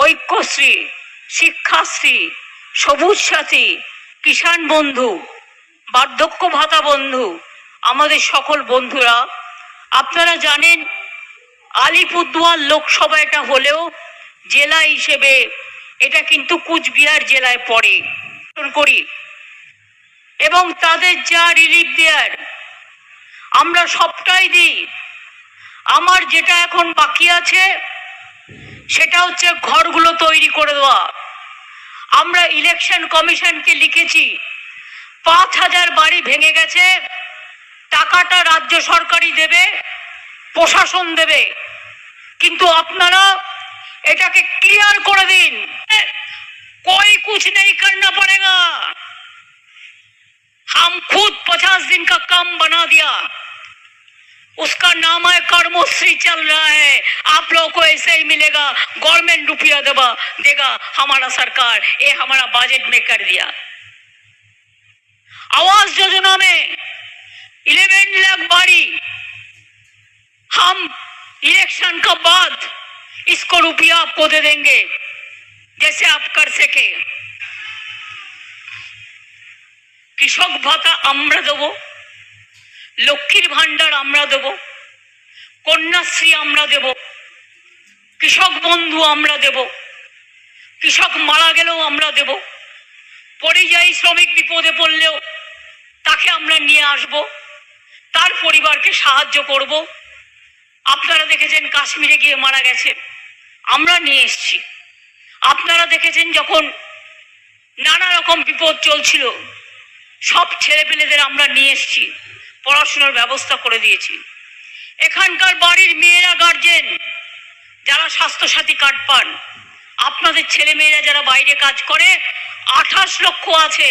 ঐক্যশ্রী, শিক্ষাশ্রী, সবুজ সাথী, কিষাণ বন্ধু, বার্ধক্য ভাতা বন্ধু, আমাদের সকল বন্ধুরা, আপনারা জানেন আলিপুরদুয়ার লোকসভা এটা হলেও জেলা হিসেবে এটা কিন্তু কুচবিহার জেলায় পড়ে করি, এবং তাদের যা রিলিফ দেয়ার আমরা সবটাই দিই। আমার যেটা এখন বাকি আছে সেটা হচ্ছে ঘরগুলো তৈরি করে দেওয়া। আমরা ইলেকশন কমিশনকে লিখেছি ৫,০০০ বাড়ি ভেঙে গেছে, টাকাটা রাজ্য সরকারই দেবে, প্রশাসন দেবে, কিন্তু আপনারা এটাকে ক্লিয়ার করে দিন। कोई कुछ नहीं करना पड़ेगा, हम खुद 50 दिन का काम बना दिया, उसका नाम है कर्मश्री चल रहा है। आप लोगों को ऐसे ही मिलेगा, गवर्नमेंट रुपया देगा हमारा सरकार, ये हमारा बजट में कर दिया। आवास योजना में 11 लाख बाड़ी, हम इलेक्शन का बाद इसको रुपया आपको दे देंगे जैसे आप कर सके। কৃষক ভাতা আমরা দেব, লক্ষ্মীর ভান্ডার আমরা দেব, কন্যাশ্রী আমরা দেব, কৃষক বন্ধু আমরা দেব, কৃষক মারা গেলেও আমরা দেব, পরিযায়ী শ্রমিক বিপদে পড়লেও তাকে আমরা নিয়ে আসব, তার পরিবারকে সাহায্য করব। আপনারা দেখেছেন কাশ্মীরে গিয়ে মারা গেছে, আমরা নিয়ে এসেছি। আপনারা দেখেছেন যখন নানা রকম বিপদ চলছিল, সব ছেলেপেলেদের আমরা নিয়ে এসেছি, পড়াশোনার ব্যবস্থা করে দিয়েছি। এখানকার বাড়ির মেয়েরা গার্জেন যারা স্বাস্থ্যসাথী কার্ড পান, আপনাদের ছেলেমেয়েরা যারা বাইরে কাজ করে 28 লক্ষ আছে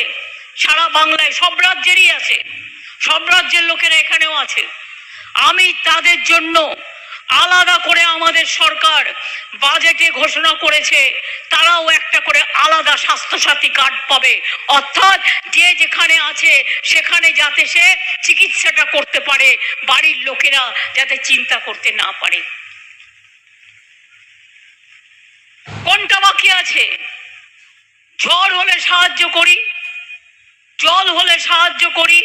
সারা বাংলায়, সব রাজ্যেরই আছে, সব রাজ্যের লোকেরা এখানেও আছে। আমি তাদের জন্য আলাদা করে আমাদের সরকার বাজেটে ঘোষণা করেছে, তারাও একটা করে আলাদা স্বাস্থ্যসাথী কার্ড পাবে, অর্থাৎ যে যেখানে আছে সেখানে যাতে সে চিকিৎসাটা করতে পারে, বাড়ির লোকেরা যাতে চিন্তা করতে না পারে। কোনটা বাকি আছে? ঝড় হলে সাহায্য করি, জল হলে সাহায্য করি,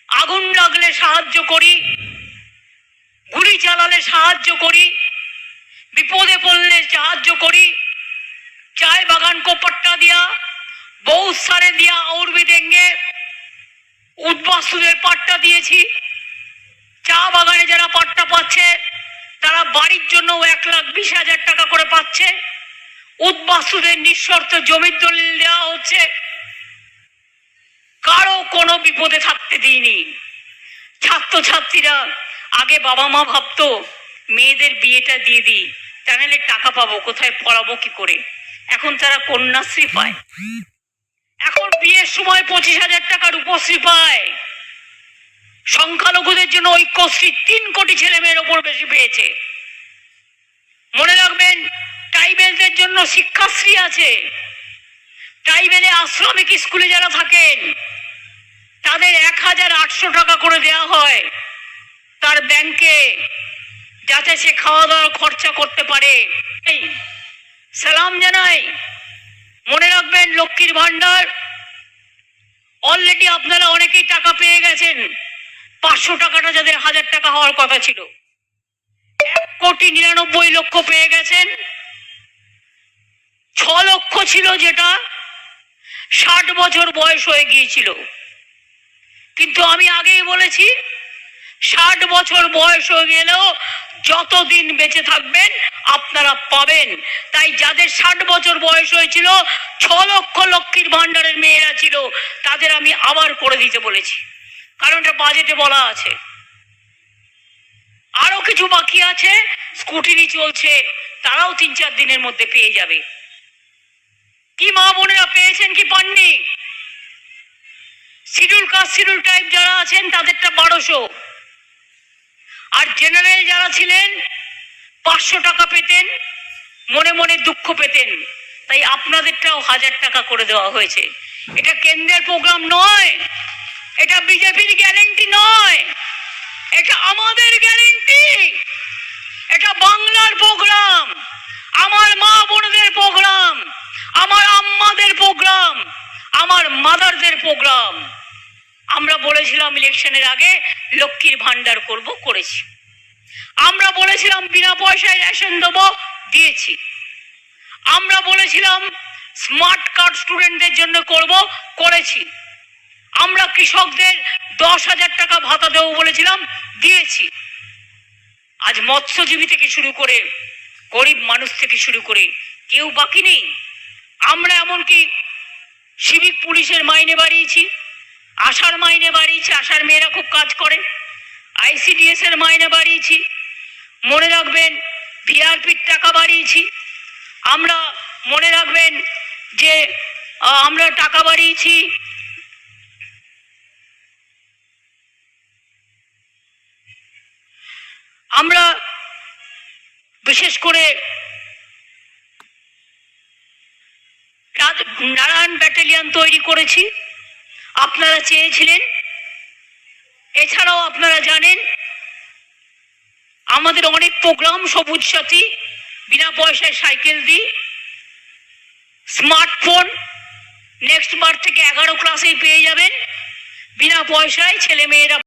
আগুন লাগলে সাহায্য করি, গুলি চালালে সাহায্য করি, বিপদে পড়লে সাহায্য করি, चाय बागान को पट्टा दिया, बहुत सारे दिया और भी देंगे। উদ্বাস্তুদের পাট্টা দিয়েছি, চা বাগানে যারা পাট্টা পাচ্ছে তারা বাড়ির জন্য 1,20,000 টাকা করে পাচ্ছে। উদ্বাস্তুদের নিঃশর্ত জমির দলিল দেওয়া হচ্ছে, কারো কোনো বিপদে থাকতে দিইনি। ছাত্রছাত্রীরা আগে বাবা মা ভাবতো মেয়েদের বিয়েটা দিয়ে দিই, তাহলে টাকা পাবো, কোথায় পড়াবো কি করে, এখন তারা কন্যাশ্রী পায়, এখন বিয়ের সময় 25,000 টাকা রূপশ্রী পায়। সংখ্যালঘুদের জন্য ঐক্যশ্রী 3 কোটি ছেলে মেয়ের ওপর বেশি পেয়েছে। মনে রাখবেন ট্রাইবেলদের জন্য শিক্ষাশ্রী আছে, ট্রাইবেলে আশ্রমিক স্কুলে যারা থাকেন তাদের 1,800 টাকা করে দেওয়া হয় তার ব্যাংকে, যাতে সে খাওয়া দাওয়ার খরচা করতে পারে। সালাম জানাই। মনে রাখবেন লক্ষ্মীর ভান্ডার অলরেডি আপনারা অনেকেই টাকা পেয়ে গেছেন। 500 টাকাটা যাদের 1,000 টাকা হওয়ার কথা ছিল, 1,99,00,000 পেয়ে গেছেন। 6 লক্ষ ছিল যেটা 60 বছর বয়স হয়ে গিয়েছিল, কিন্তু আমি আগেই বলেছি 60 বছর বয়স হয়ে গেলেও যতদিন বেঁচে থাকবেন আপনারা পাবেন। তাই যাদের 60 বছর বয়স হয়েছিল, 6 লক্ষ লক্ষ্মীর ভান্ডারের মেয়েরা ছিল, তাদের আমি আবার করে দিতে বলেছি, কারণ এটা বাজেটে বলা আছে। আরো কিছু বাকি আছে, স্কুটিনি চলছে, তারাও 3-4 দিনের মধ্যে পেয়ে যাবে। কি মা বোনেরা পেয়েছেন কি পাননি? শিডিউল কাস্ট শিডিউল টাইপ যারা আছেন তাদেরটা 1200, আর জেনারেল যারা ছিলেন 500 টাকা পেতেন, মনে মনে দুঃখ পেতেন, তাই আপনাদেরটাও 1,000 টাকা করে দেওয়া হয়েছে। এটা কেন্দ্রের প্রোগ্রাম নয়, এটা বিজেপির গ্যারান্টি নয়, এটা আমাদের গ্যারান্টি, এটা বাংলার প্রোগ্রাম। আমার মা বোনদের প্রোগ্রাম, আমার আম্মাদের প্রোগ্রাম, আমার মাদারদের প্রোগ্রাম। আমরা বলেছিলাম ইলেকশনের আগে লক্ষ্মীর ভান্ডার করব, করেছি। আমরা বলেছিলাম বিনা পয়সায় রেশন দেবো, দিয়েছি। আমরা বলেছিলাম স্মার্ট কার্ড স্টুডেন্টদের জন্য করব, করেছি। আমরা কৃষকদের 10,000 টাকা ভাতা দেবো বলেছিলাম, দিয়েছি। আজ মৎস্যজীবী থেকে শুরু করে গরিব মানুষ থেকে শুরু করে কেউ বাকি নেই। আমরা এমনকি সিভিক পুলিশের মাইনে বাড়িয়েছি, আশার মাইনে বাড়িয়েছি, আশার মেয়েরা খুব কাজ করে। ICDS এর মাইনে বাড়িয়েছি, মনে রাখবেন ভিআরপির টাকা বাড়িয়েছি। আমরা মনে রাখবেন যে আমরা টাকা বাড়িয়েছি আমরা বিশেষ করে নারায়ণ ব্যাটালিয়ন তৈরি করেছি, আপনারা চেয়েছিলেন। এছাড়াও আপনারা জানেন আমাদের অনেক প্রোগ্রাম, সবুজ সাথী, বিনা পয়সায় সাইকেল দিই, স্মার্টফোন নেক্সট বার থেকে 11 ক্লাসেই পেয়ে যাবেন বিনা পয়সায়, ছেলে মেয়েরা